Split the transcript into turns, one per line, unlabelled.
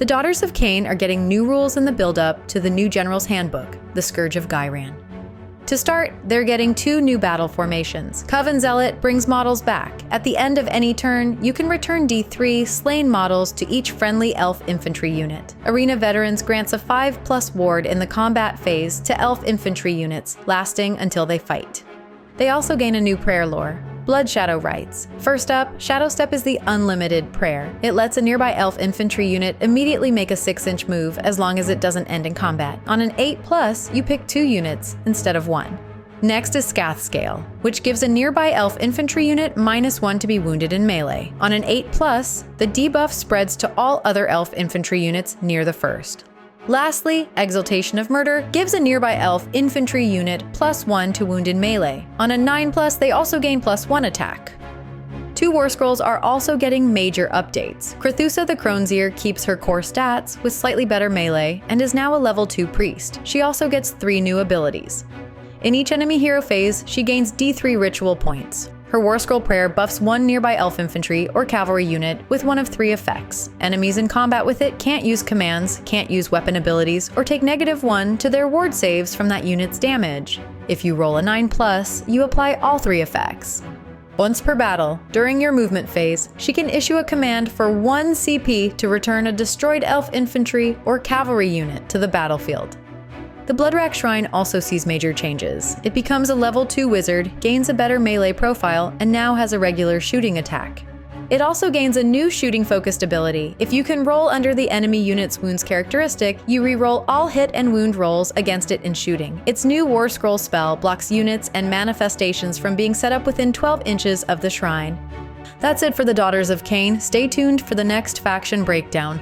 The Daughters of Cain are getting new rules in the build-up to the new General's Handbook, the Scourge of Ghryan. To start, they're getting 2 new battle formations. Coven Zealot brings models back. At the end of any turn, you can return D3 slain models to each friendly elf infantry unit. Arena Veterans grants a 5+ ward in the combat phase to elf infantry units, lasting until they fight. They also gain a new prayer lore, Blood Shadow Rites. First up, Shadow Step is the unlimited prayer. It lets a nearby elf infantry unit immediately make a 6-inch move as long as it doesn't end in combat. On an 8+, you pick 2 units instead of 1. Next is Scath Scale, which gives a nearby elf infantry unit -1 to be wounded in melee. On an 8+, the debuff spreads to all other elf infantry units near the first. Lastly, Exaltation of Murder gives a nearby elf infantry unit +1 to wound in melee. On a 9+, they also gain +1 attack. 2 War Scrolls are also getting major updates. Crethusa the Croneseer keeps her core stats with slightly better melee and is now a level 2 priest. She also gets 3 new abilities. In each enemy hero phase, she gains D3 ritual points. Her War Scroll prayer buffs 1 nearby elf infantry or cavalry unit with one of 3 effects. Enemies in combat with it can't use commands, can't use weapon abilities, or take -1 to their ward saves from that unit's damage. If you roll a 9+, you apply all 3 effects. Once per battle, during your movement phase, she can issue a command for 1 CP to return a destroyed elf infantry or cavalry unit to the battlefield. The Bloodrack Shrine also sees major changes. It becomes a level 2 wizard, gains a better melee profile, and now has a regular shooting attack. It also gains a new shooting-focused ability. If you can roll under the enemy unit's wounds characteristic, you reroll all hit and wound rolls against it in shooting. Its new War Scroll spell blocks units and manifestations from being set up within 12 inches of the shrine. That's it for the Daughters of Cain. Stay tuned for the next faction breakdown.